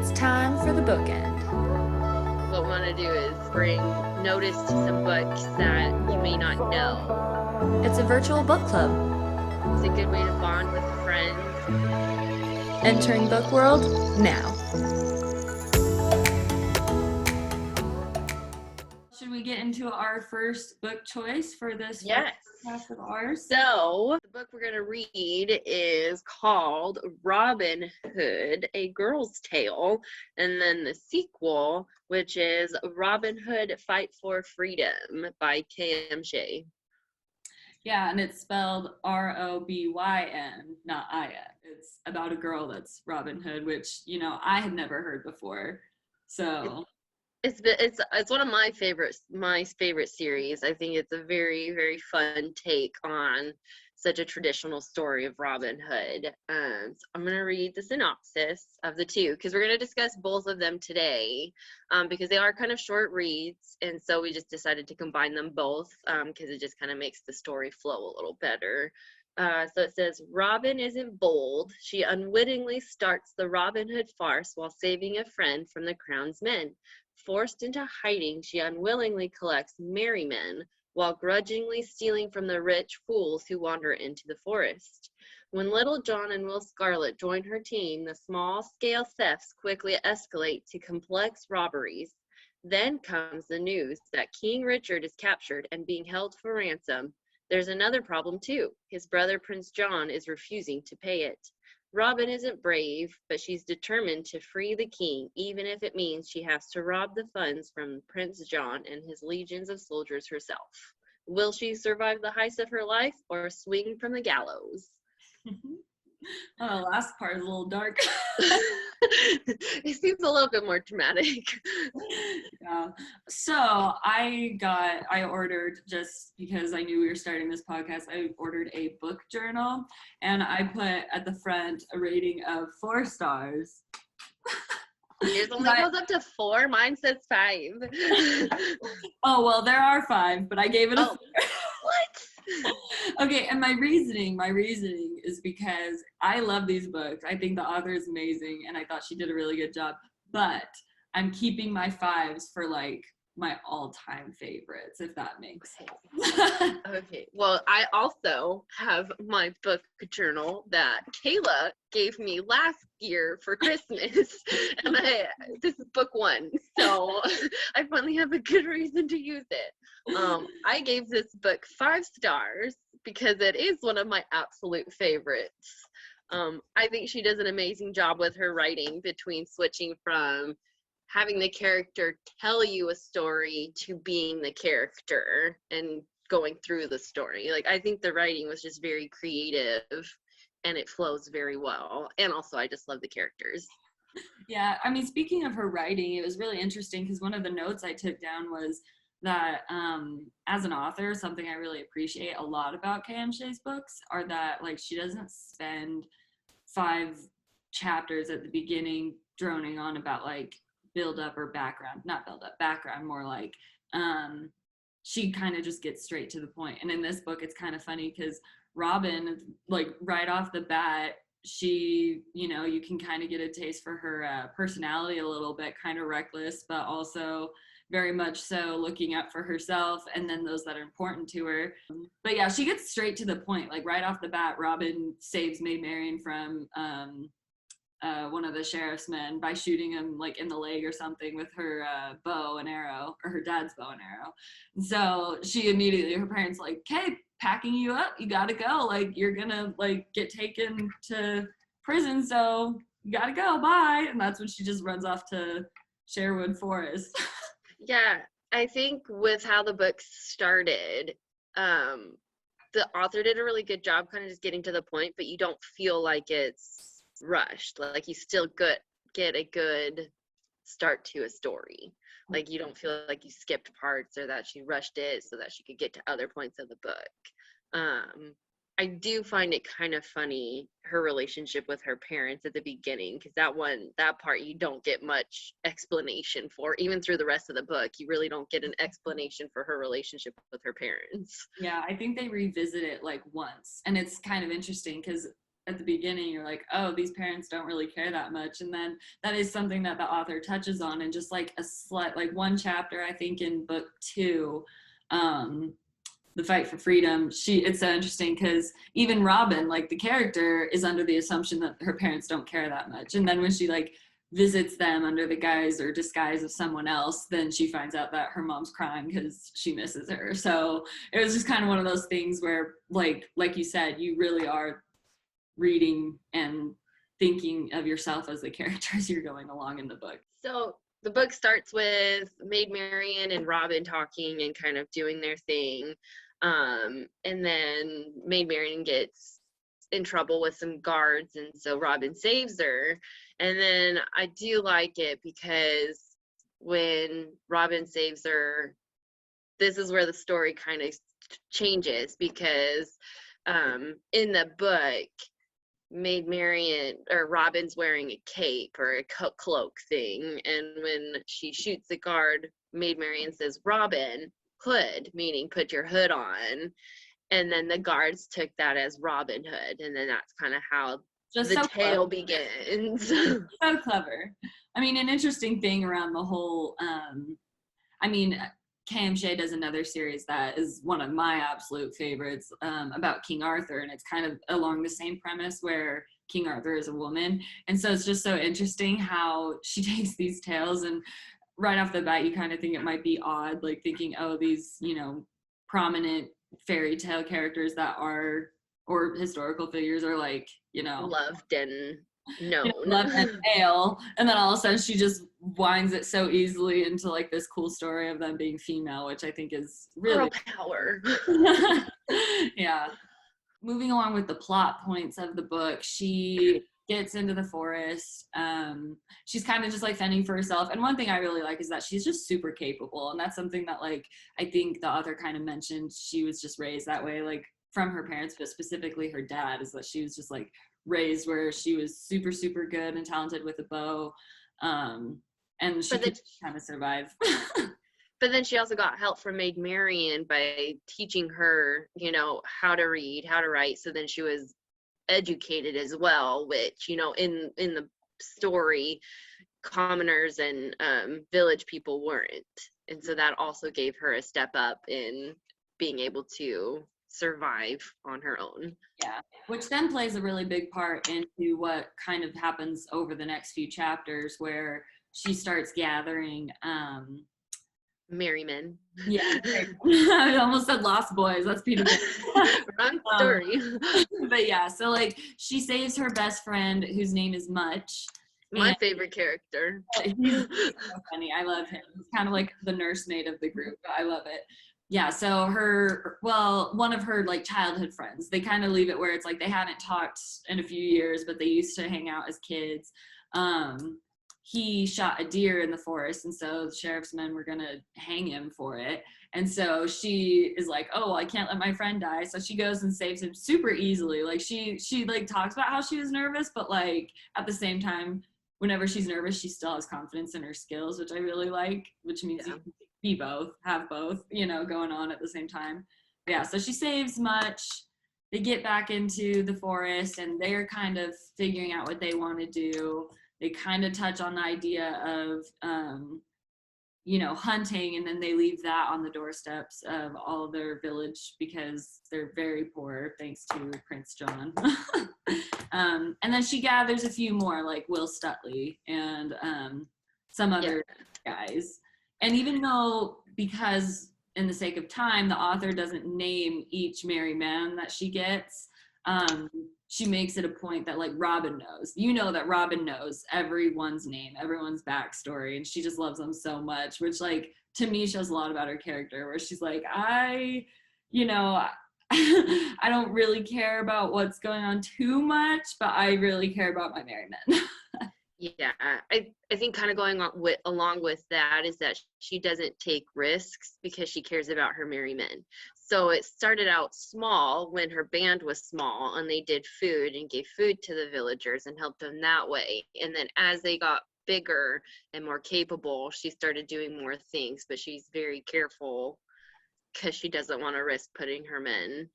It's time for the bookend. What we want to do is bring notice to some books that you may not know. It's a virtual book club. It's a good way to bond with friends. Entering book world now. Should we get into our first book choice for this Yes. podcast of ours? So the book we're going to read is called Robyn Hood, A Girl's Tale, and then the sequel, which is Robyn Hood Fight for Freedom by Shea. Yeah, and it's spelled Robyn, not I-N. It's about a girl that's Robyn Hood, which, I had never heard before. So It's one of my favorite series. I think it's a very, very fun take on such a traditional story of Robyn Hood. So I'm going to read the synopsis of the two because we're going to discuss both of them today because they are kind of short reads, and so we just decided to combine them both because it just kind of makes the story flow a little better. So it says, Robyn isn't bold. She unwittingly starts the Robyn Hood farce while saving a friend from the crown's men. Forced into hiding, she unwillingly collects merry men, while grudgingly stealing from the rich fools who wander into the forest. When Little John and Will Scarlet join her team, the small-scale thefts quickly escalate to complex robberies. Then comes the news that King Richard is captured and being held for ransom. There's another problem, too. His brother, Prince John, is refusing to pay it. Robyn isn't brave, but she's determined to free the king, even if it means she has to rob the funds from Prince John and his legions of soldiers herself. Will she survive the heist of her life or swing from the gallows? the last part is a little dark. It seems a little bit more dramatic. Yeah. So I ordered, just because I knew we were starting this podcast, I ordered a book journal, and I put at the front a rating of 4 stars. Yours only goes up to 4. Mine says 5. Oh, well, there are 5, but I gave it a 4. What? Okay, and my reasoning is because I love these books. I think the author is amazing, and I thought she did a really good job. But I'm keeping my 5s for like my all-time favorites, if that makes sense. Okay. Well, I also have my book journal that Kayla gave me last year for Christmas, and this is book 1, so I finally have a good reason to use it. I gave this book 5 stars because it is one of my absolute favorites. I think she does an amazing job with her writing, between switching from having the character tell you a story to being the character and going through the story. Like, I think the writing was just very creative and it flows very well. And also, I just love the characters. Yeah, I mean, speaking of her writing, it was really interesting because one of the notes I took down was that as an author, something I really appreciate a lot about K.M. Shea's books are that, like, she doesn't spend 5 chapters at the beginning droning on about, like, background, more like she kind of just gets straight to the point. And in this book, it's kind of funny because Robyn, like, right off the bat, she, you can kind of get a taste for her personality a little bit, kind of reckless, but also very much so looking out for herself and then those that are important to her. But yeah, she gets straight to the point. Like, right off the bat, Robyn saves Maid Marian from one of the sheriff's men by shooting him, like, in the leg or something with her bow and arrow, or her dad's bow and arrow. And so she immediately, her parents like, okay, packing you up, you gotta go, like, you're gonna, like, get taken to prison, so you gotta go, bye. And that's when she just runs off to Sherwood Forest. Yeah, I think with how the book started, the author did a really good job kind of just getting to the point, but you don't feel like it's rushed. Like, you still get a good start to a story. Like, you don't feel like you skipped parts or that she rushed it so that she could get to other points of the book. I do find it kind of funny, her relationship with her parents at the beginning, because that part you don't get much explanation for. Even through the rest of the book, you really don't get an explanation for her relationship with her parents. Yeah, I think they revisit it like once, and it's kind of interesting because at the beginning, you're like, oh, these parents don't really care that much. And then that is something that the author touches on in just like like one chapter, I think in book 2, the fight for freedom. It's so interesting because even Robyn, like the character, is under the assumption that her parents don't care that much. And then when she like visits them under the guise or disguise of someone else, then she finds out that her mom's crying because she misses her. So it was just kind of one of those things where like you said, you really are reading and thinking of yourself as the character as you're going along in the book. So the book starts with Maid Marian and Robyn talking and kind of doing their thing. And then Maid Marian gets in trouble with some guards, and so Robyn saves her. And then I do like it because when Robyn saves her, this is where the story kind of changes, because in the book, Maid Marian or Robyn's wearing a cape or a cloak thing, and when she shoots the guard, Maid Marian says, "Robyn, hood," meaning put your hood on. And then the guards took that as Robin Hood, and then that's kind of how just the so tale clever. begins. So clever. I mean, an interesting thing around the whole I mean, K.M. Shea does another series that is one of my absolute favorites, about King Arthur, and it's kind of along the same premise where King Arthur is a woman. And so it's just so interesting how she takes these tales, and right off the bat you kind of think it might be odd, like thinking, oh, these, you know, prominent fairy tale characters that are, or historical figures, are like, you know, Loved and known. love and ale, and then all of a sudden she just winds it so easily into like this cool story of them being female, which I think is Girl really power. yeah. Moving along with the plot points of the book, she gets into the forest. She's kind of just like fending for herself, and one thing I really like is that she's just super capable, and that's something that like I think the author kind of mentioned. She was just raised that way, like from her parents, but specifically her dad, is that she was just like raised where she was super super good and talented with a bow, and she could kind of survive. But then she also got help from Maid Marian by teaching her, you know, how to read, how to write. So then she was educated as well, which, you know, in the story, commoners and village people weren't. And so that also gave her a step up in being able to survive on her own. Yeah, which then plays a really big part into what kind of happens over the next few chapters, where she starts gathering Merryman. yeah, I almost said Lost Boys. That's Peter Pan. Wrong story. But yeah, so like she saves her best friend, whose name is Much. My favorite character. He's so funny. I love him. He's kind of like the nursemaid of the group. I love it. Yeah, so one of her like childhood friends, they kind of leave it where it's like they hadn't talked in a few years, but they used to hang out as kids. He shot a deer in the forest, and so the sheriff's men were gonna hang him for it. And so she is like, oh, well, I can't let my friend die. So she goes and saves him super easily. Like she like talks about how she was nervous, but like at the same time, whenever she's nervous, she still has confidence in her skills, which I really like, which means you can be both, have both, you know, going on at the same time. But yeah, so she saves Much. They get back into the forest, and they're kind of figuring out what they want to do. They kind of touch on the idea of, you know, hunting, and then they leave that on the doorsteps of all of their village because they're very poor, thanks to Prince John. And then she gathers a few more, like Will Stutley and some other guys. And even though, because in the sake of time, the author doesn't name each merry man that she gets, she makes it a point that like Robyn knows. You know that Robyn knows everyone's name, everyone's backstory, and she just loves them so much, which like to me shows a lot about her character, where she's like, you know, I don't really care about what's going on too much, but I really care about my merry men. Yeah, I think kind of going on along with that is that she doesn't take risks because she cares about her merry men. So it started out small when her band was small, and they did food and gave food to the villagers and helped them that way. And then as they got bigger and more capable, she started doing more things, but she's very careful because she doesn't want to risk putting her men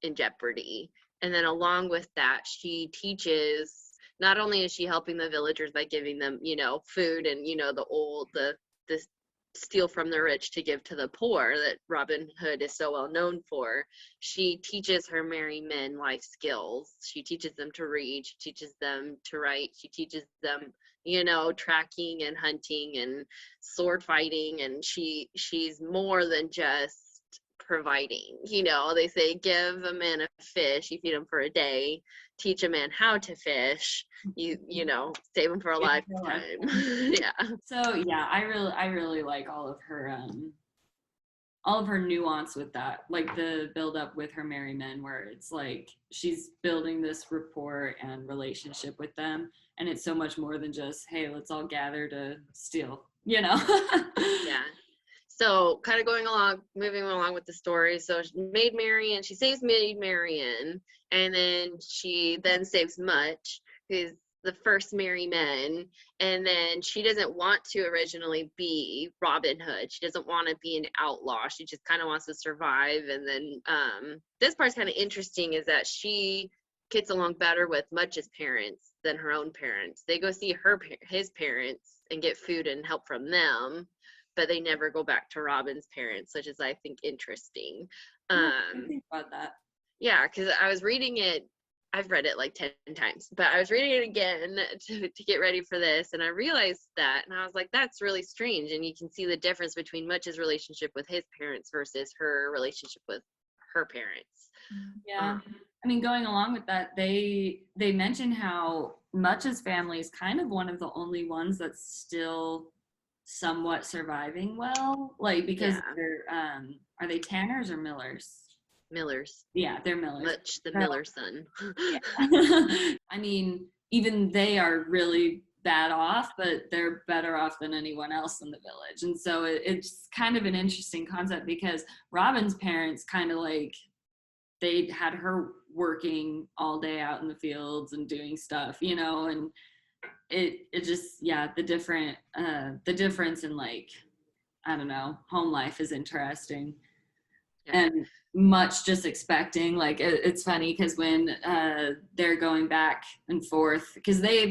in jeopardy. And then along with that, she teaches, not only is she helping the villagers by giving them, food and, the steal from the rich to give to the poor that Robin Hood is so well known for, she teaches her merry men life skills. She teaches them to read, she teaches them to write, she teaches them, tracking and hunting and sword fighting, and she's more than just providing. They say give a man a fish, you feed him for a day. Teach a man how to fish, save him for a lifetime. Yeah. So yeah, I really like all of her nuance with that, like the build up with her merry men, where it's like she's building this rapport and relationship with them, and it's so much more than just, hey, let's all gather to steal. Yeah. So kind of moving along with the story. So Maid Marian, she saves Maid Marian, and then she then saves Much, who's the first merry men. And then she doesn't want to originally be Robin Hood. She doesn't want to be an outlaw. She just kind of wants to survive. And then this part's kind of interesting, is that she gets along better with Much's parents than her own parents. They go see his parents and get food and help from them, but they never go back to Robin's parents, which is, I think, interesting. I think about that. Yeah, because I was reading it. I've read it like 10 times, but I was reading it again to get ready for this, and I realized that, and I was like, that's really strange. And you can see the difference between Much's relationship with his parents versus her relationship with her parents. Yeah. I mean, going along with that, they mention how Much's family is kind of one of the only ones that's still somewhat surviving well, like, because they're are they tanners or millers? Millers. Yeah, they're millers. Much the Miller son. I mean, even they are really bad off, but they're better off than anyone else in the village. And so it's kind of an interesting concept, because Robin's parents kind of like, they had her working all day out in the fields and doing stuff, and it just, yeah, the difference in, like, I don't know, home life is interesting. Yeah. And Much just expecting, like, it's funny because when they're going back and forth, because they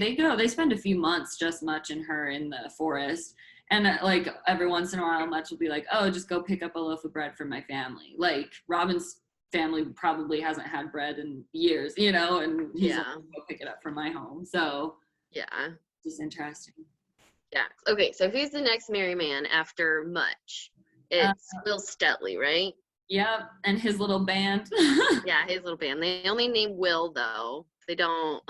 spend a few months, just Much and her, in the forest, and like every once in a while Much will be like, oh, just go pick up a loaf of bread for my family. Like, Robin's family probably hasn't had bread in years, and he's like, go pick it up from my home. So yeah, just interesting. Yeah. Okay, so who's the next merry man after Much? It's Will Stutley, right? Yep, and his little band. Yeah, his little band. They only name Will, though. They don't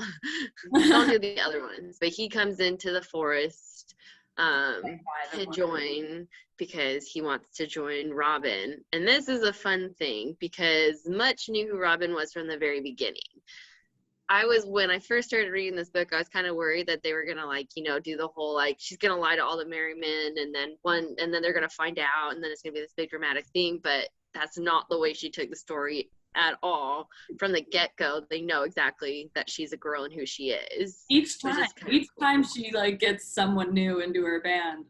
do the other ones. But he comes into the forest to join, because he wants to join Robin. And this is a fun thing, because Much knew who Robin was from the very beginning. When I first started reading this book, I was kind of worried that they were gonna, like, do the whole, like, she's gonna lie to all the merry men, and then they're gonna find out, and then it's gonna be this big dramatic thing. But that's not the way she took the story at all. From the get-go, they know exactly that she's a girl and who she is. Each time she, like, gets someone new into her band.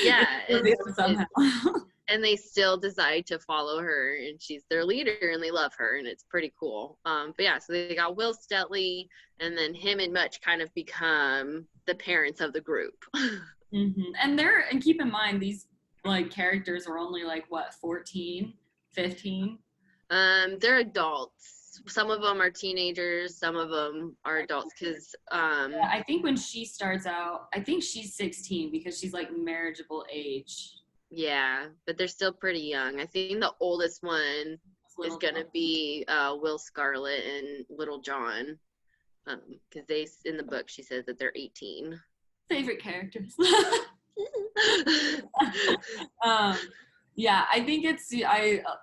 Yeah, somehow. And they still decide to follow her, and she's their leader, and they love her, and it's pretty cool. But yeah, so they got Will Stutley, and then him and Much kind of become the parents of the group. And keep in mind, these, like, characters are only, like, what, 14, 15? They're adults. Some of them are teenagers, some of them are adults, because I think when she starts out, I think she's 16, because she's, like, marriageable age. Yeah, but they're still pretty young. I think the oldest one is going to be Will Scarlet and Little John, because in the book she says that they're 18. Favorite characters. Yeah, I think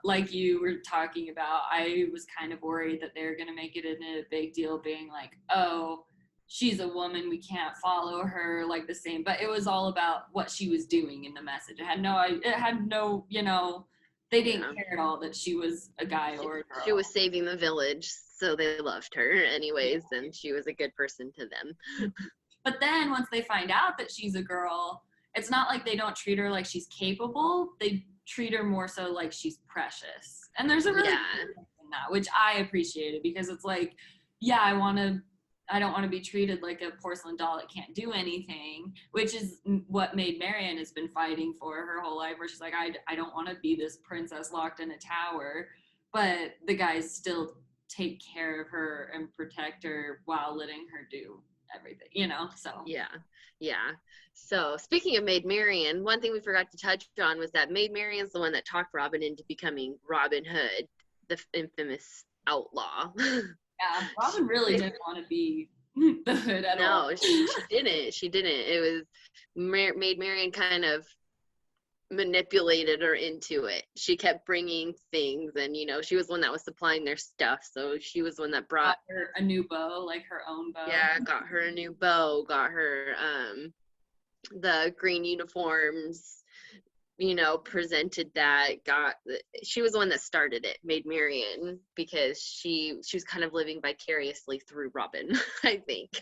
like you were talking about, I was kind of worried that they're going to make it into a big deal, being like, oh, she's a woman, we can't follow her, like, the same. But it was all about what she was doing in the message. It had no, they didn't care at all that she was a guy or a girl. She was saving the village, so they loved her anyways, and she was a good person to them. But then once they find out that she's a girl, it's not like they don't treat her like she's capable. They treat her more so like she's precious. And there's a really good difference in that, which I appreciated, because it's like, yeah, I don't want to be treated like a porcelain doll that can't do anything, which is what Maid Marian has been fighting for her whole life, where she's like, I don't want to be this princess locked in a tower, but the guys still take care of her and protect her while letting her do everything, so. Yeah. So speaking of Maid Marian, one thing we forgot to touch on was that Maid Marian's the one that talked Robyn into becoming Robin Hood, the infamous outlaw. Yeah, Robyn really didn't want to be the Hood at all. No, she didn't. She didn't. It was Maid Marian kind of manipulated her into it. She kept bringing things, and she was the one that was supplying their stuff, so she was the one that brought her a new bow, like her own bow. Yeah, got her a new bow, got her the green uniforms, presented that. She was the one that started it, Maid Marian, because she was kind of living vicariously through Robyn, I think.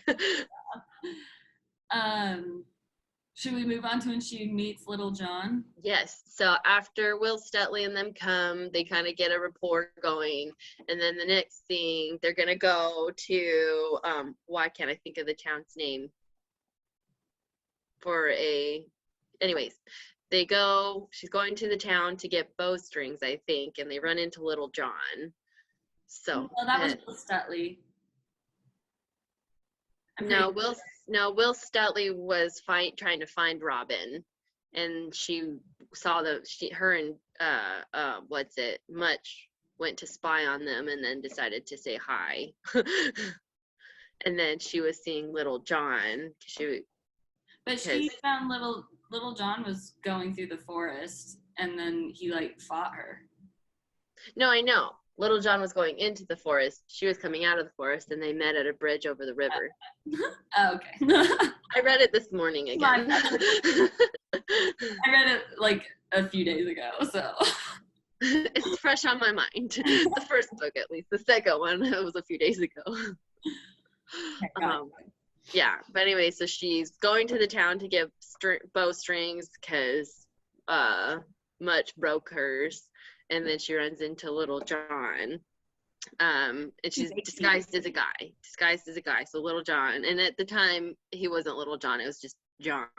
Should we move on to when she meets Little John? Yes. So after Will Stutley and them come, they kind of get a rapport going. And then the next thing, they're going to go to, why can't I think of the town's name? Anyways, she's going to the town to get bowstrings, I think, and they run into Little John. So. Well, that was Will Stutley. Will Stutley was trying to find Robyn, and she saw her and Much went to spy on them, and then decided to say hi. And then she was seeing Little John. She found Little John was going through the forest, and then he fought her. No, I know. Little John was going into the forest. She was coming out of the forest, and they met at a bridge over the river. Oh, okay. I read it this morning again. I read it a few days ago, so. It's fresh on my mind. The first book, at least. The second one, it was a few days ago. Yeah, but anyway, so she's going to the town to get bowstrings because Much broke hers. And then she runs into Little John, and she's disguised as a guy. So Little John, and at the time he wasn't Little John; it was just John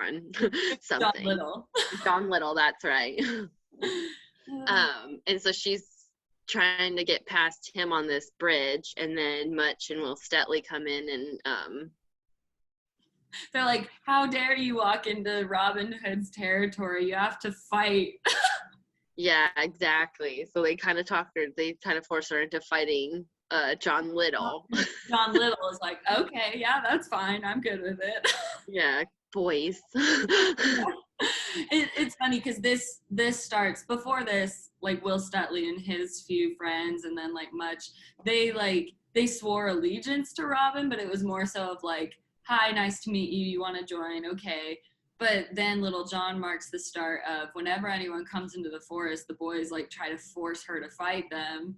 something. John Little, that's right. And so she's trying to get past him on this bridge, and then Much and Will Stutley come in, and they're like, "How dare you walk into Robin Hood's territory? You have to fight." Yeah, exactly. So they kind of force her into fighting John Little. John Little is like, okay, yeah, that's fine. I'm good with it. Yeah, boys. It's funny because this starts before this, Will Stutley and his few friends, and then Much, they swore allegiance to Robyn, but it was more so of hi, nice to meet you. You want to join? Okay. But then Little John marks the start of whenever anyone comes into the forest, the boys try to force her to fight them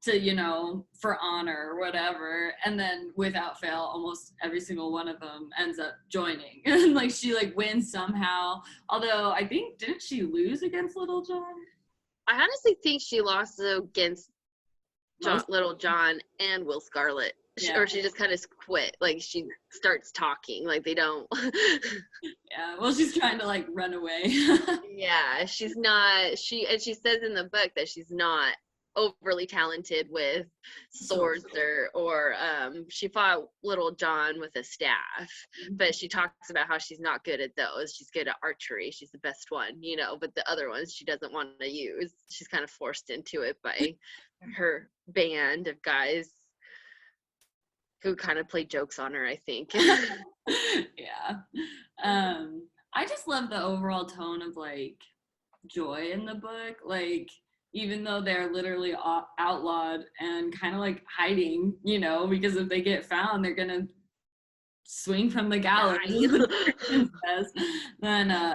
to, for honor or whatever. And then without fail, almost every single one of them ends up joining. And she wins somehow. Although I think, didn't she lose against Little John? I honestly think she lost against Little John and Will Scarlet. Yeah. Or she just kind of quit. She starts talking. They don't. Yeah. Well, she's trying to run away. Yeah, she's not. And she says in the book that she's not overly talented with swords or she fought Little John with a staff, but she talks about how she's not good at those. She's good at archery. She's the best one, but the other ones she doesn't want to use. She's kind of forced into it by her band of guys who kind of played jokes on her, I think. Yeah. I just love the overall tone of joy in the book. Even though they're literally outlawed and kind of hiding, because if they get found, they're gonna swing from the gallows. Then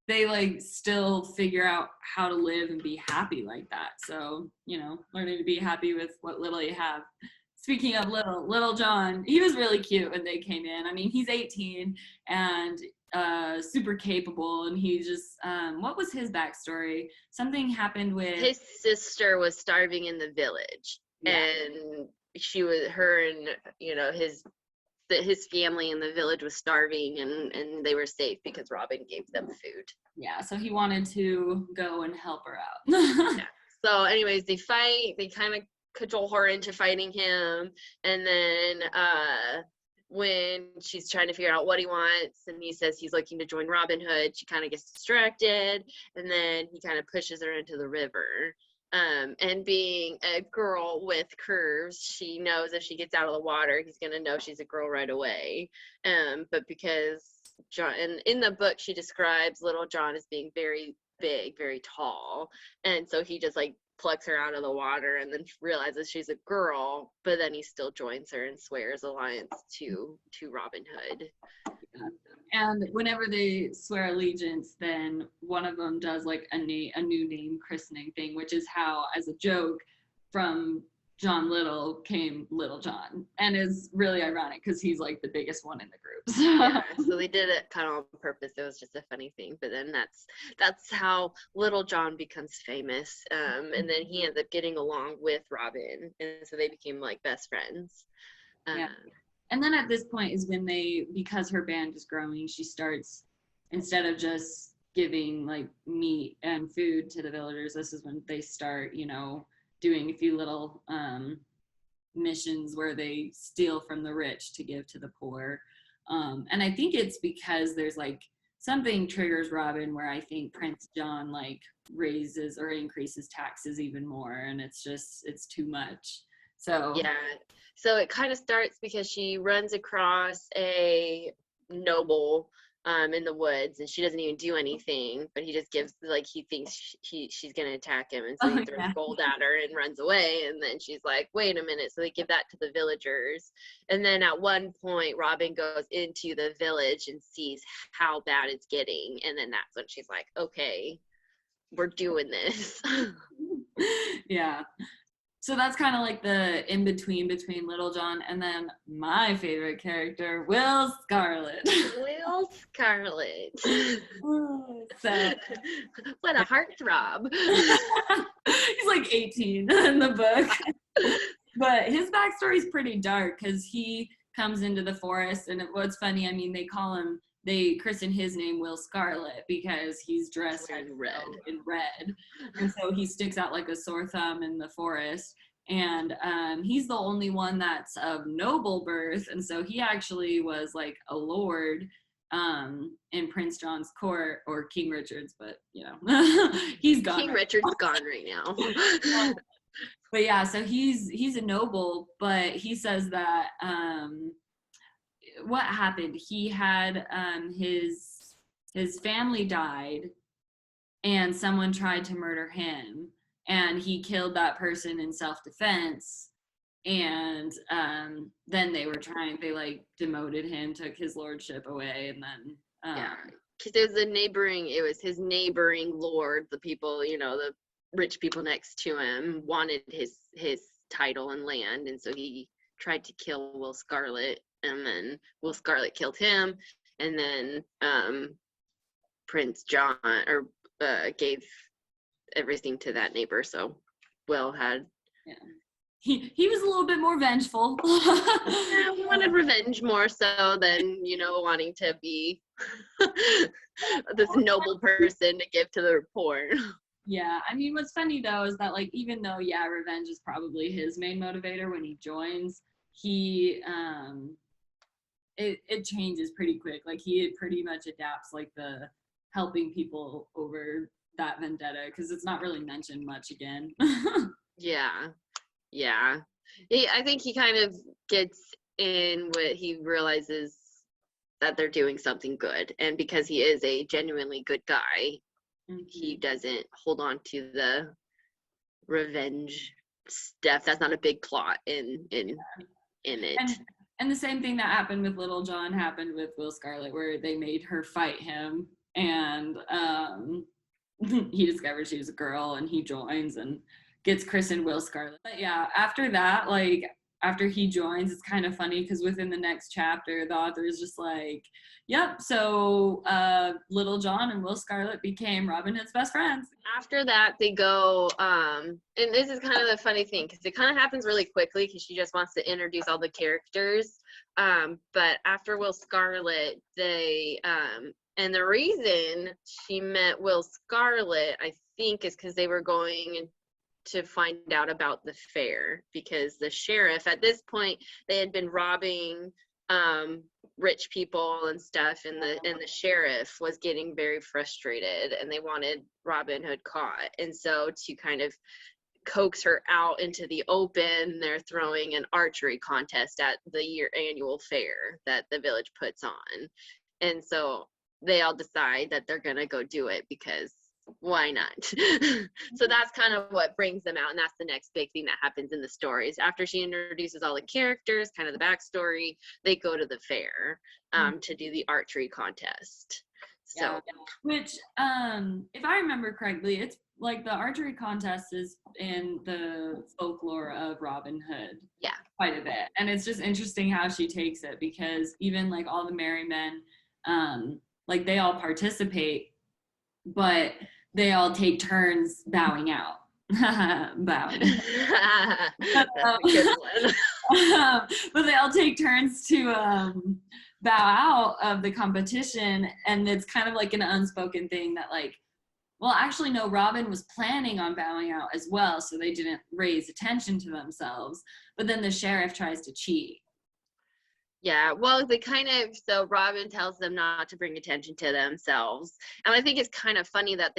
they still figure out how to live and be happy like that. So learning to be happy with what little you have. Speaking of Little John, he was really cute when they came in. I mean, he's 18 and super capable, and he just, what was his backstory? Something happened with... His sister was starving in the village. Yeah. and her and his family in the village was starving, and they were safe because Robyn gave them food. Yeah, so he wanted to go and help her out. Yeah. So anyways, they fight, they kind of cajole her into fighting him, and then when she's trying to figure out what he wants and he says he's looking to join Robin Hood, she kind of gets distracted, and then he kind of pushes her into the river. And being a girl with curves, she knows if she gets out of the water, he's gonna know she's a girl right away. But because John, and in the book, she describes Little John as being very big, very tall, and so he just like plucks her out of the water and then realizes she's a girl, but then he still joins her and swears alliance to Robin Hood. Yeah. And whenever they swear allegiance, then one of them does like a new name christening thing, which is how, as a joke, from John Little came Little John, and is really ironic because he's like the biggest one in the group. Yeah, so they did it kind of on purpose. It was just a funny thing, but then that's how Little John becomes famous, and then he ends up getting along with Robyn, and so they became like best friends. Yeah. And then at this point is when because her band is growing, she starts, instead of just giving like meat and food to the villagers, this is when they start, doing a few little missions where they steal from the rich to give to the poor. And I think it's because there's like something triggers Robyn where I think Prince John like raises or increases taxes even more, and it's too much. So yeah, so it kind of starts because she runs across a noble in the woods, and she doesn't even do anything, but he just gives, like, he thinks she's gonna attack him, and so he throws gold at her and runs away, and then she's like, wait a minute, so they give that to the villagers. And then at one point Robyn goes into the village and sees how bad it's getting, and then that's when she's like, okay, we're doing this. Yeah. So that's kind of like the in-between between Little John and then my favorite character, Will Scarlet. Will Scarlet. So what a heartthrob. He's like 18 in the book. But his backstory is pretty dark because he comes into the forest, and what's funny, I mean, they christen his name Will Scarlet because he's dressed in red. And so he sticks out like a sore thumb in the forest. And he's the only one that's of noble birth. And so he actually was like a lord in Prince John's court, or King Richard's, but he's gone. King Richard's gone right now. But yeah, so he's a noble, but he says that what happened, he had his family died and someone tried to murder him, and he killed that person in self-defense, and then they like demoted him, took his lordship away, and then yeah, because it was his neighboring lord, the people, the rich people next to him wanted his title and land, and so he tried to kill Will Scarlet, and then Will Scarlet killed him, and then Prince John gave everything to that neighbor, so Will had he was a little bit more vengeful. Yeah, he wanted revenge more so than wanting to be this noble person to give to the poor. Yeah, I mean, what's funny though is that, like, even though revenge is probably his main motivator when he joins, he it changes pretty quick. Like, he pretty much adapts like the helping people over that vendetta, because it's not really mentioned much again. Yeah. I think he kind of gets in what he realizes that they're doing something good, and because he is a genuinely good guy, he doesn't hold on to the revenge stuff. That's not a big plot in it. And the same thing that happened with Little John happened with Will Scarlet, where they made her fight him, and he discovers she was a girl, and he joins and gets christened Will Scarlet. But yeah, after that, like, after he joins, it's kind of funny because within the next chapter, the author is just like, yep, so Little John and Will Scarlet became Robin Hood's best friends. After that, they go, and this is kind of the funny thing because it kind of happens really quickly because she just wants to introduce all the characters. But after Will Scarlet, they, and the reason she met Will Scarlet, I think, is because they were going to find out about the fair, because the sheriff at this point, they had been robbing rich people and stuff, and the sheriff was getting very frustrated and they wanted Robin Hood caught. And so to kind of coax her out into the open, they're throwing an archery contest at the annual fair that the village puts on. And so they all decide that they're gonna go do it because why not? So that's kind of what brings them out, and that's the next big thing that happens in the stories. After she introduces all the characters, kind of the backstory, they go to the fair to do the archery contest. So yeah. Which if I remember correctly, it's like the archery contest is in the folklore of Robin Hood, yeah, quite a bit. And it's just interesting how she takes it, because even like all the merry men, like they all participate, but they all take turns bowing out. Bowing. that's a good one. But they all take turns to bow out of the competition, and it's kind of like an unspoken thing that, like, well, actually, no, Robin was planning on bowing out as well, so they didn't raise attention to themselves. But then the sheriff tries to cheat. Yeah, well, they kind of, so Robin tells them not to bring attention to themselves. And I think it's kind of funny that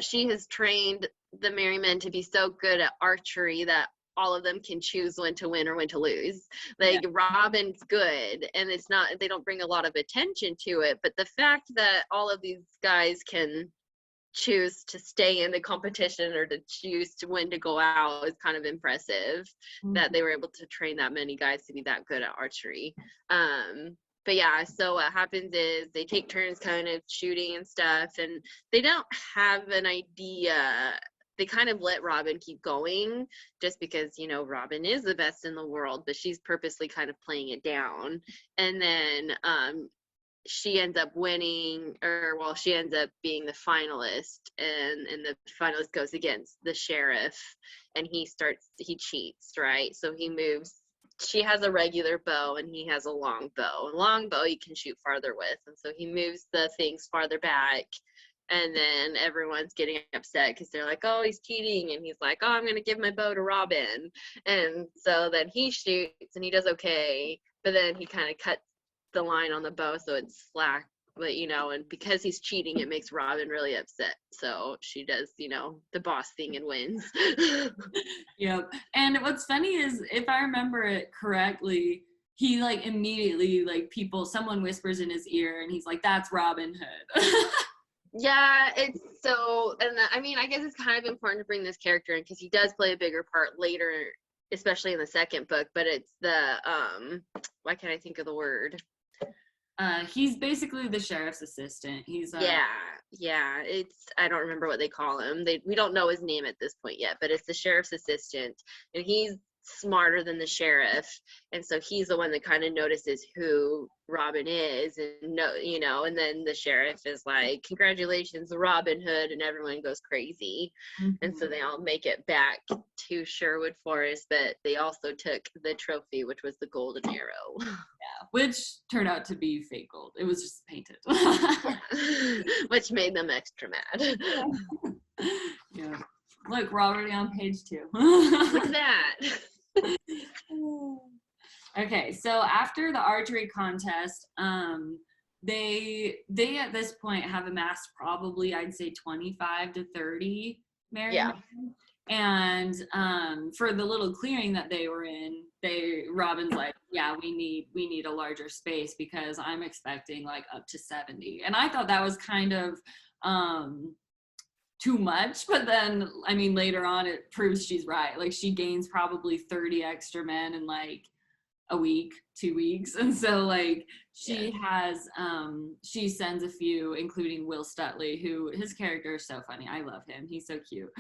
she has trained the merry men to be so good at archery that all of them can choose when to win or when to lose. Like, yeah. Robin's good, and it's not, they don't bring a lot of attention to it, but the fact that all of these guys can choose to stay in the competition or to choose to when to go out is kind of impressive. That they were able to train that many guys to be that good at archery. But yeah, so what happens is they take turns kind of shooting and stuff, and they don't have an idea. They kind of let Robin keep going just because, you know, Robin is the best in the world, but she's purposely kind of playing it down. And then she ends up winning, or well, she ends up being the finalist, and the finalist goes against the sheriff, and he cheats, right? So he moves, she has a regular bow and he has a long bow. A long bow you can shoot farther with, and so he moves the things farther back, and then everyone's getting upset because they're like, oh, he's cheating, and he's like, oh, I'm gonna give my bow to Robin. And so then he shoots and he does okay, but then he kind of cuts the line on the bow so it's slack, but you know, and because he's cheating, it makes Robin really upset, so she does, you know, the boss thing and wins. Yep. And what's funny is, if I remember it correctly, he like immediately, like, someone whispers in his ear and he's like, that's Robin Hood. Yeah, it's so, and I mean, I guess it's kind of important to bring this character in because he does play a bigger part later, especially in the second book, but it's the why can't I think of the word? He's basically the sheriff's assistant. He's yeah, it's, I don't remember what they call him. We don't know his name at this point yet, but it's the sheriff's assistant, and he's smarter than the sheriff, and so he's the one that kind of notices who Robin is, and you know, and then the sheriff is like, congratulations, Robin Hood, and everyone goes crazy. And so they all make it back to Sherwood Forest, but they also took the trophy, which was the golden arrow. Yeah, which turned out to be fake gold. It was just painted. Which made them extra mad. Yeah. Look, we're already on page 2. Look at that. Okay, so after the archery contest, they at this point have amassed probably, I'd say, 25 to 30 merry men. And for the little clearing that they were in, Robin's like, yeah, we need a larger space because I'm expecting like up to 70. And I thought that was kind of too much, but then, I mean, later on it proves she's right. Like, she gains probably 30 extra men in like a week, 2 weeks. And so like she sends a few, including Will Stutley, who, his character is so funny. I love him. He's so cute.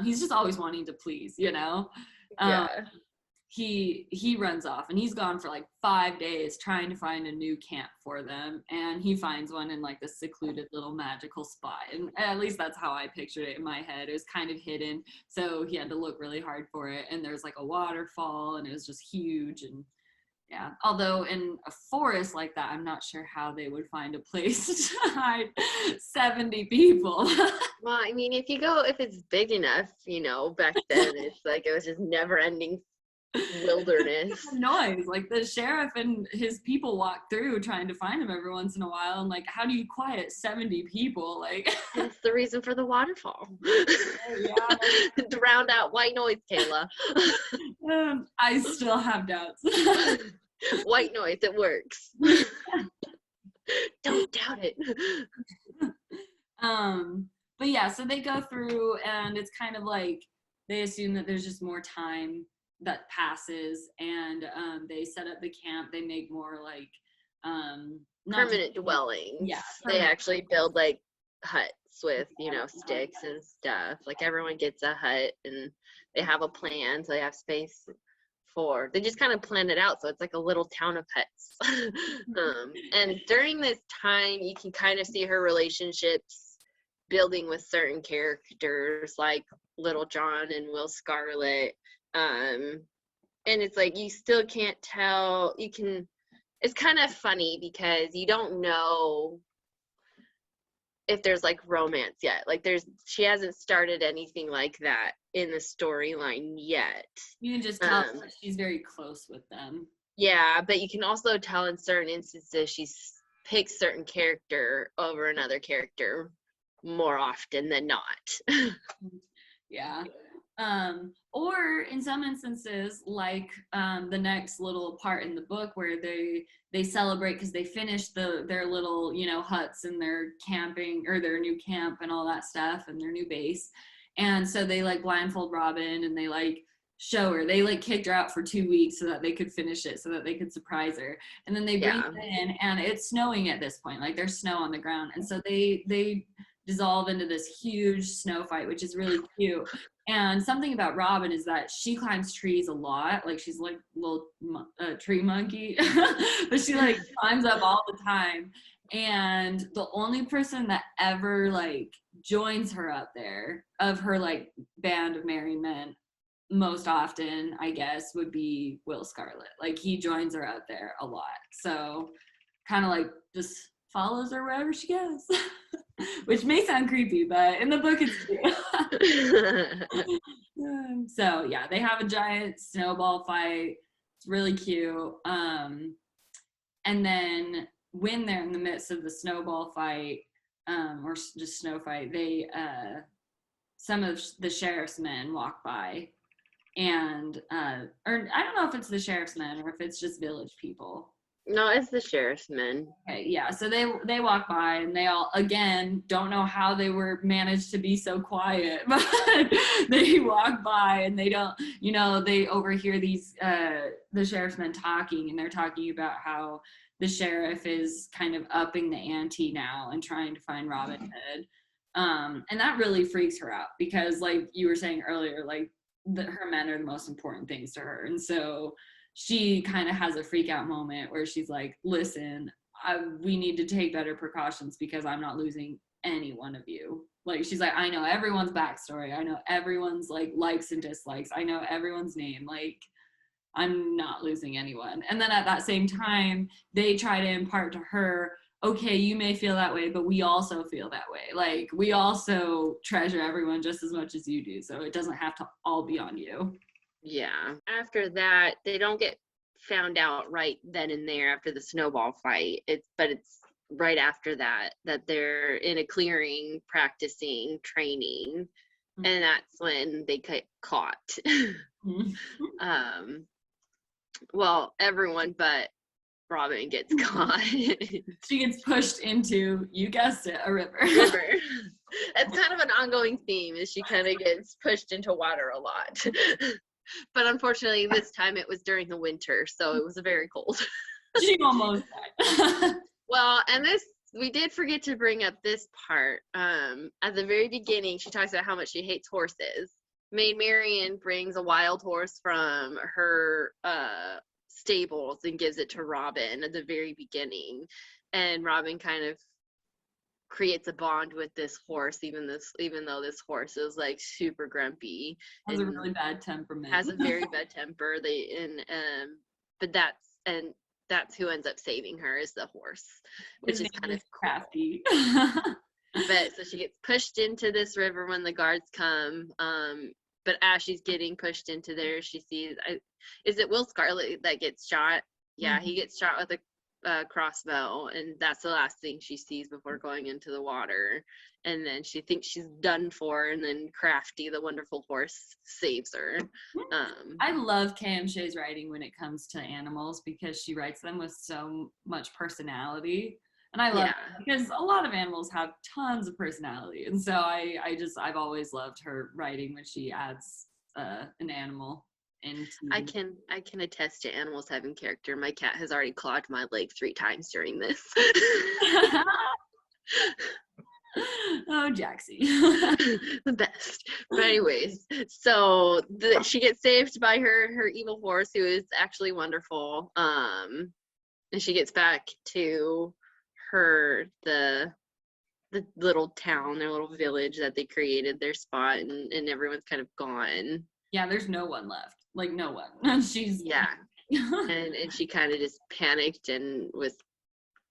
He's just always wanting to please, you know? he runs off, and he's gone for like 5 days trying to find a new camp for them, and he finds one in like this secluded little magical spot, and at least that's how I pictured it in my head. It was kind of hidden, so he had to look really hard for it, and there's like a waterfall, and it was just huge. And yeah, although in a forest like that, I'm not sure how they would find a place to hide 70 people. Well, I mean, if it's big enough, back then it's like it was just never ending wilderness. Noise, like the sheriff and his people walk through trying to find him every once in a while, and like, how do you quiet 70 people? Like, That's the reason for the waterfall. yeah. Drowned out white noise, Kayla. I still have doubts. White noise, it works. Don't doubt it. But yeah, so they go through, and it's kind of like they assume that there's just more time that passes, and they set up the camp. They make more like permanent dwellings. Yeah, they actually build like huts with sticks and stuff. Like everyone gets a hut, and they have a plan, so they have space for. They just kind of plan it out, so it's like a little town of huts. And during this time, you can kind of see her relationships building with certain characters like Little John and Will Scarlet. And it's like you still can't tell. It's kind of funny because you don't know if there's like romance yet. Like she hasn't started anything like that in the storyline yet. You can just tell that she's very close with them. Yeah, but you can also tell in certain instances she's picked certain character over another character more often than not. Yeah. Or in some instances, like the next little part in the book where they celebrate because they finished their little huts and their camping, or their new camp and all that stuff, and their new base. And so they like blindfold Robyn, and they like show her. They like kicked her out for 2 weeks so that they could finish it, so that they could surprise her. And then they bring her in, and it's snowing at this point. Like there's snow on the ground, and so they dissolve into this huge snow fight, which is really cute. And something about Robyn is that she climbs trees a lot. Like she's like a little tree monkey, but she like climbs up all the time. And the only person that ever like joins her up there of her like band of merry men most often, I guess, would be Will Scarlet. Like he joins her out there a lot. So kind of like just follows her wherever she goes. Which may sound creepy, but in the book it's cute. So yeah, they have a giant snowball fight. It's really cute. And then when they're in the midst of the snowball fight, or just snow fight, they some of the sheriff's men walk by, and or I don't know if it's the sheriff's men or if it's just village people. No, it's the sheriff's men. Okay, yeah. So they walk by, and they all, again, don't know how they were managed to be so quiet, but they walk by, and they don't, they overhear these the sheriff's men talking, and they're talking about how the sheriff is kind of upping the ante now and trying to find Robyn Hood. And that really freaks her out because, like you were saying earlier, like her men are the most important things to her, and so she kind of has a freak out moment where she's like, listen, we need to take better precautions because I'm not losing any one of you. Like, she's like, I know everyone's backstory. I know everyone's like likes and dislikes. I know everyone's name. Like, I'm not losing anyone. And then at that same time, they try to impart to her, okay, you may feel that way, but we also feel that way. Like, we also treasure everyone just as much as you do. So it doesn't have to all be on you. Yeah. After that, they don't get found out right then and there after the snowball fight. It's right after that they're in a clearing practicing training, and that's when they get caught. Well, everyone but Robyn gets caught. She gets pushed into, you guessed it, a river. It's kind of an ongoing theme, is she kind of gets pushed into water a lot. But unfortunately, this time it was during the winter, so it was very cold. She almost died. Well, and we did forget to bring up this part. At the very beginning, she talks about how much she hates horses Maid Marian brings a wild horse from her stables and gives it to Robyn at the very beginning, and Robyn kind of creates a bond with this horse, even though this horse is like super grumpy Has a and really bad temperament. has a very bad temper. But that's who ends up saving her, is the horse, which His is name kind of is cool. Crafty. But so she gets pushed into this river when the guards come. But as she's getting pushed into there, she sees, is it Will Scarlet that gets shot? Yeah, he gets shot with a crossbow, and that's the last thing she sees before going into the water. And then she thinks she's done for, and then Crafty, the wonderful horse, saves her. I love K.M. Shea's writing when it comes to animals, because she writes them with so much personality. And I love it, because a lot of animals have tons of personality. And so I've always loved her writing when she adds an animal into. I can attest to animals having character. My cat has already clawed my leg 3 times during this. Oh, Jaxie. The best. But anyways, so she gets saved by her evil horse, who is actually wonderful. And she gets back to the little town, their little village that they created, their spot, and everyone's kind of gone. Yeah, there's no one left. Like, no one. She's and she kind of just panicked and was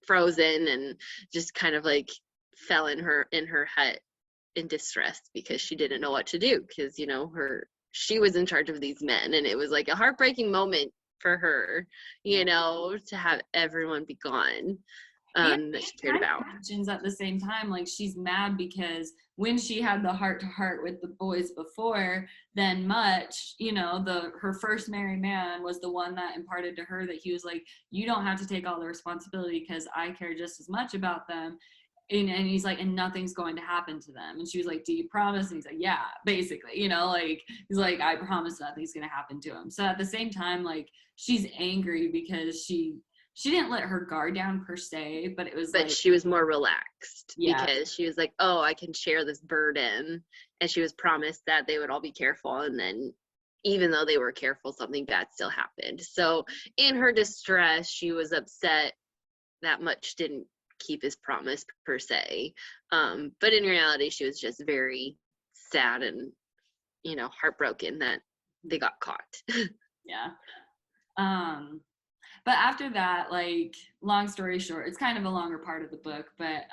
frozen and just kind of like fell in her hut in distress, because she didn't know what to do, because she was in charge of these men, and it was like a heartbreaking moment for her, to have everyone be gone. That she cared about. At the same time, like, she's mad because when she had the heart-to-heart with the boys before, then Much, her first married man was the one that imparted to her that he was like, you don't have to take all the responsibility because I care just as much about them. And he's like, and nothing's going to happen to them. And she was like, do you promise? And he's like, yeah, basically, he's like, I promise nothing's going to happen to him. So at the same time, like, she's angry because she didn't let her guard down per se, but it was but she was more relaxed because she was like, oh, I can share this burden. And she was promised that they would all be careful. And then even though they were careful, something bad still happened. So in her distress, she was upset that Much didn't keep his promise per se. But in reality, she was just very sad and, heartbroken that they got caught. Yeah. But after that, like, long story short, it's kind of a longer part of the book, but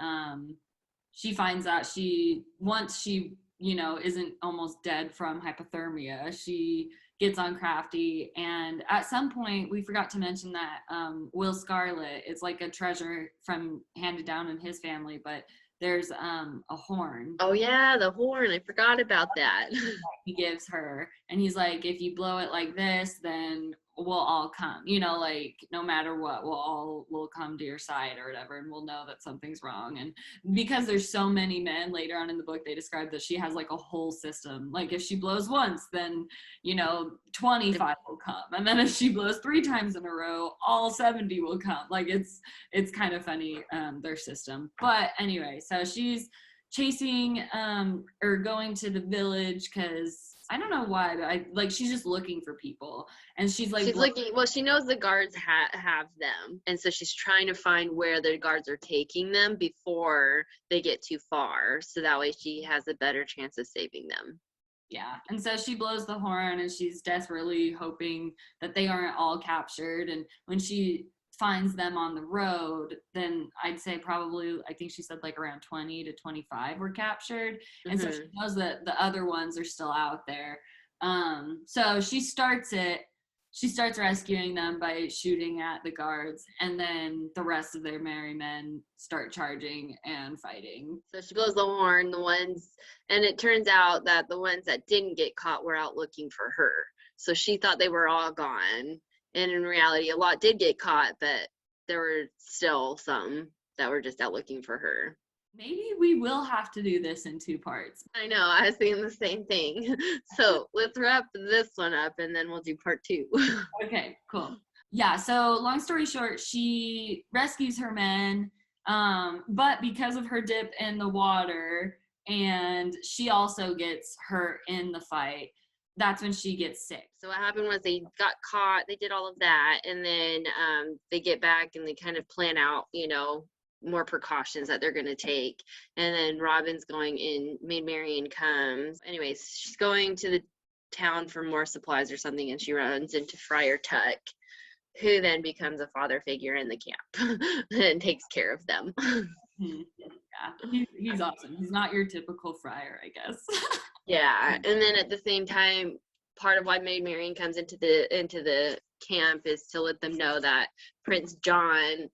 she finds out once she, isn't almost dead from hypothermia, she gets on Crafty, and at some point, we forgot to mention that Will Scarlet, it's like a treasure handed down in his family, but there's a horn. Oh yeah, the horn. I forgot about that. He gives her, and he's like, if you blow it like this, then we'll all come, like, no matter what, we'll come to your side or whatever, and we'll know that something's wrong. And because there's so many men, later on in the book they describe that she has like a whole system, like if she blows once, then 25 will come, and then if she blows 3 times in a row, all 70 will come. Like, it's kind of funny, their system. But anyway, so she's chasing or going to the village because I don't know why, but she's just looking for people, and she's looking. Well, she knows the guards have them, and so she's trying to find where the guards are taking them before they get too far, so that way she has a better chance of saving them. Yeah, and so she blows the horn, and she's desperately hoping that they aren't all captured. And when she finds them on the road, then I'd say probably, I think she said like around 20 to 25 were captured. And so she knows that the other ones are still out there. So she starts rescuing them by shooting at the guards, and then the rest of their merry men start charging and fighting. So she blows the horn, and it turns out that the ones that didn't get caught were out looking for her. So she thought they were all gone. And in reality, a lot did get caught, but there were still some that were just out looking for her. Maybe we will have to do this in 2 parts. I know, I was thinking the same thing. So let's wrap this one up, and then we'll do part 2. Okay, cool. Yeah, so long story short, she rescues her men, but because of her dip in the water, and she also gets hurt in the fight, that's when she gets sick. So what happened was they got caught, they did all of that, and then they get back and they kind of plan out, more precautions that they're going to take. And then Robyn's going in, Maid Marian comes. Anyways, she's going to the town for more supplies or something, and she runs into Friar Tuck, who then becomes a father figure in the camp and takes care of them. Yeah, he's awesome. He's not your typical friar, I guess. Yeah, and then at the same time, part of why Maid Marian comes into the camp is to let them know that Prince John,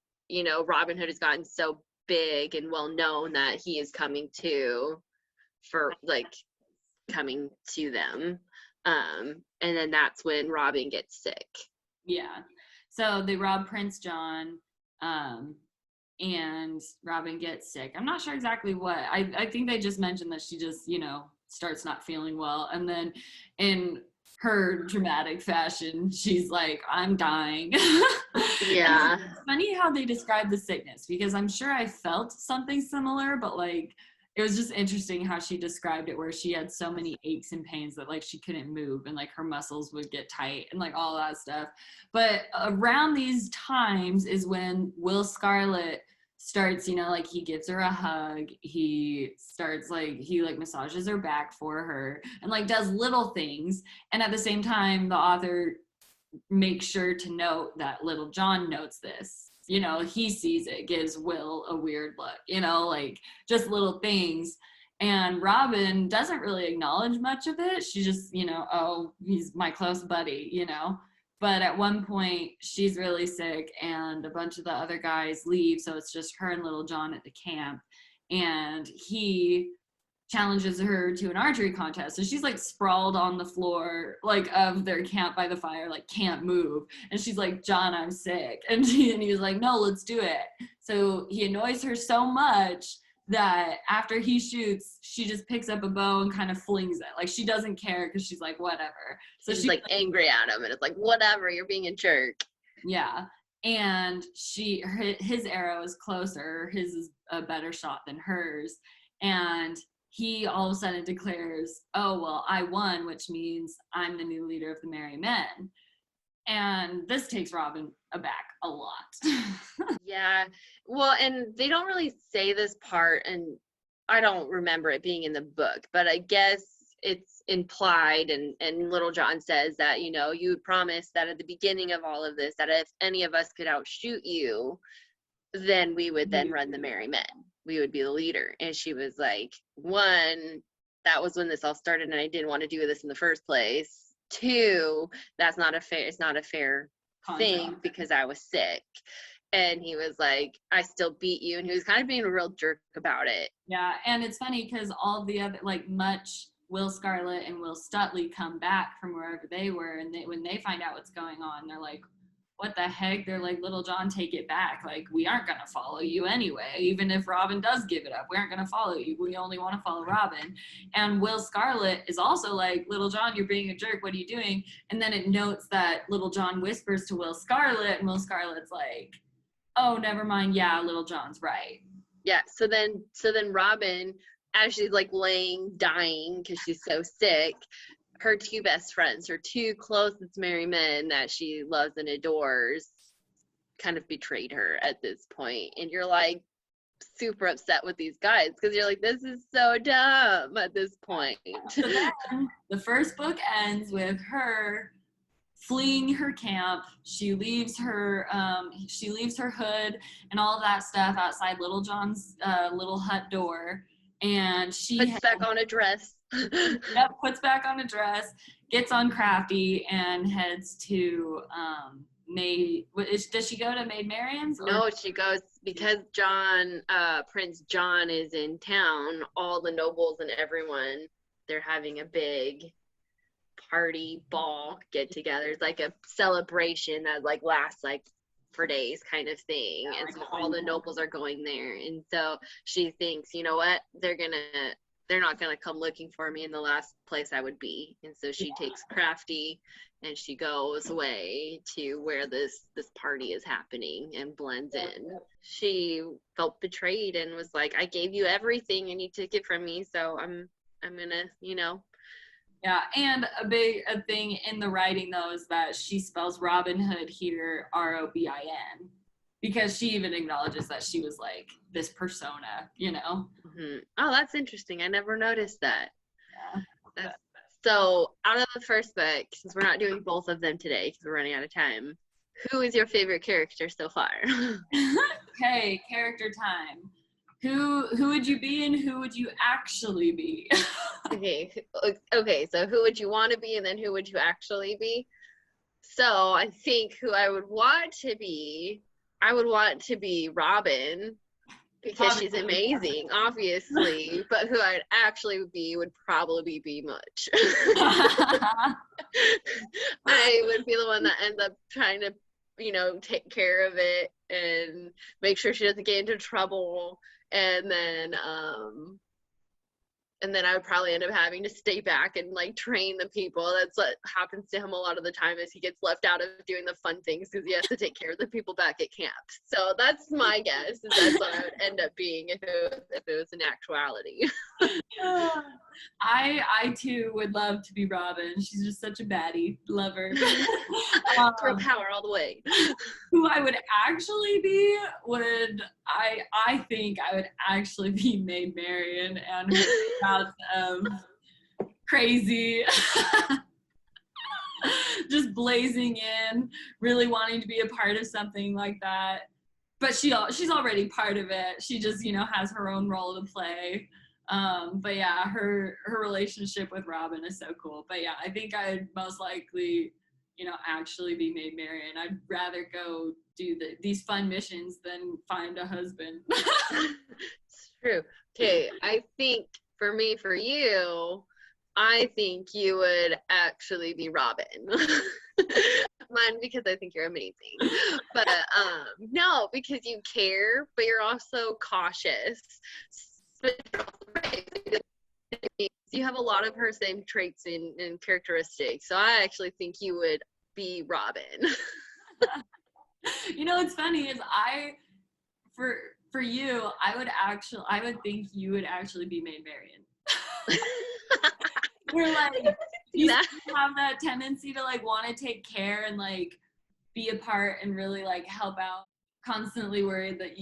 Robin Hood has gotten so big and well known that he is coming to them. And then that's when Robin gets sick. Yeah. So they rob Prince John, and Robin gets sick. I'm not sure exactly what. I think they just mentioned that she just, starts not feeling well. And then in her dramatic fashion, she's like, I'm dying. Yeah. It's funny how they describe the sickness, because I'm sure I felt something similar, but like, it was just interesting how she described it, where she had so many aches and pains that like she couldn't move, and like her muscles would get tight and like all that stuff. But around these times is when Will Scarlet starts, like he gives her a hug, he starts he massages her back for her and like does little things. And at the same time, the author makes sure to note that Little John notes this. He sees it, gives Will a weird look, like just little things. And Robin doesn't really acknowledge much of it. She just, oh, he's my close buddy, But at one point, she's really sick, and a bunch of the other guys leave, so it's just her and Little John at the camp. And he challenges her to an archery contest, and she's like sprawled on the floor like of their camp by the fire, like can't move, and she's like, John, I'm sick. And he was like, no, let's do it. So he annoys her so much that after he shoots, she just picks up a bow and kind of flings it, like she doesn't care, because she's like, whatever. So she's like angry at him, and it's like, whatever, you're being a jerk. Yeah. And his arrow is closer, his is a better shot than hers, and he all of a sudden declares, oh, well, I won, which means I'm the new leader of the Merry Men. And this takes Robin aback a lot. Yeah. Well, and they don't really say this part, and I don't remember it being in the book, but I guess it's implied, and Little John says that, you would promise that at the beginning of all of this, that if any of us could outshoot you, then we would then run the Merry Men. We would be the leader. And she was like, one, that was when this all started, and I didn't want to do this in the first place. Two, it's not a fair thing, because I was sick. And he was like, I still beat you. And he was kind of being a real jerk about it. Yeah. And it's funny because all the other, Much, Will Scarlet, and Will Stutley come back from wherever they were. And when they find out what's going on, they're like, what the heck? They're like, Little John, take it back. Like, we aren't going to follow you anyway. Even if Robin does give it up, we aren't going to follow you. We only want to follow Robin. And Will Scarlet is also like, Little John, you're being a jerk. What are you doing? And then it notes that Little John whispers to Will Scarlet, and Will Scarlet's like, oh, never mind. Yeah, Little John's right. Yeah. So then Robin, as she's like dying because she's so sick, her two best friends, her two closest Merry Men that she loves and adores, kind of betrayed her at this point. And you're like super upset with these guys, because you're like, this is so dumb at this point. So then the first book ends with her fleeing her camp. She leaves her hood and all of that stuff outside Little John's little hut door, and she puts back on a dress. Yep, puts back on a dress, gets on Crafty, and heads to does she go to Maid Marian's? No, she goes, because Prince John is in town, all the nobles and everyone, they're having a big party ball get together. It's like a celebration that like lasts like for days kind of thing. Yeah, and so all the nobles are going there. And so she thinks, you know what, they're not gonna come looking for me in the last place I would be. And so she takes Crafty and she goes away to where this party is happening and blends in. She felt betrayed and was like, I gave you everything and you took it from me, so I'm gonna, Yeah, and a thing in the writing though is that she spells Robin Hood here Robin, because she even acknowledges that she was like this persona, you know. Oh, that's interesting. I never noticed that. Yeah. That's, so out of the first book, since we're not doing both of them today because we're running out of time, who is your favorite character so far? Okay, character time. Who would you be and who would you actually be? Okay, so who would you want to be and then who would you actually be? So I think who I would want to be, I would want to be Robyn because she's amazing, obviously, but who I'd actually be would probably be Much. I would be the one that ends up trying to, take care of it and make sure she doesn't get into trouble. And then I would probably end up having to stay back and like train the people. That's what happens to him a lot of the time, is he gets left out of doing the fun things because he has to take care of the people back at camp. So that's my guess, is that's what I would end up being if it was an actuality. I too would love to be Robyn. She's just such a baddie. Love her. Girl power all the way. Who I would actually be I think I would actually be Maid Marian and her bouts of crazy, just blazing in, really wanting to be a part of something like that. But she's already part of it. She just, has her own role to play. But yeah, her relationship with Robyn is so cool. But yeah, I think I'd most likely, actually be Maid Marian. I'd rather go do these fun missions than find a husband. It's true. Okay, I think for you, I think you would actually be Robyn. Mine, because I think you're amazing. But no, because you care, but you're also cautious. But you're also brave. You have a lot of her same traits and characteristics. So I actually think you would be Robyn. What's funny is for you, I would think you would actually be Maid Marian. We're like, you have that tendency to like want to take care and like be a part and really like help out, constantly worried that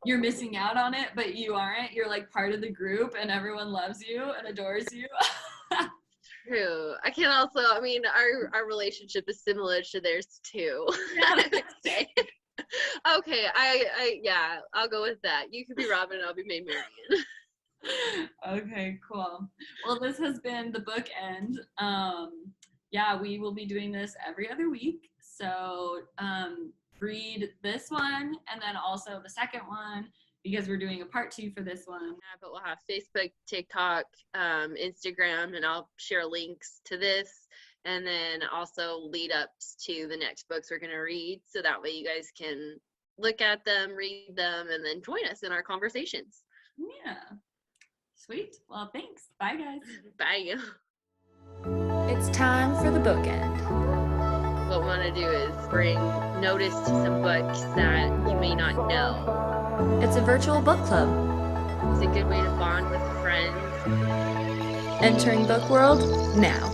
you're missing out on it, but you aren't. You're like part of the group and everyone loves you and adores you. True. I can also, our relationship is similar to theirs too. Yeah. Okay, I'll go with that. You could be Robyn and I'll be Maid Marian. Okay, cool. Well, this has been the bookend. We will be doing this every other week. So read this one and then also the second one, because we're doing a part 2 for this one. Yeah, but we'll have Facebook, TikTok, Instagram, and I'll share links to this, and then also lead ups to the next books we're going to read, so that way you guys can look at them, read them, and then join us in our conversations. Yeah. Sweet. Well, thanks. Bye, guys. Bye. It's time for the bookend. What we want to do is bring notice to some books that you may not know. It's a virtual book club. It's a good way to bond with friends. Entering Book World now.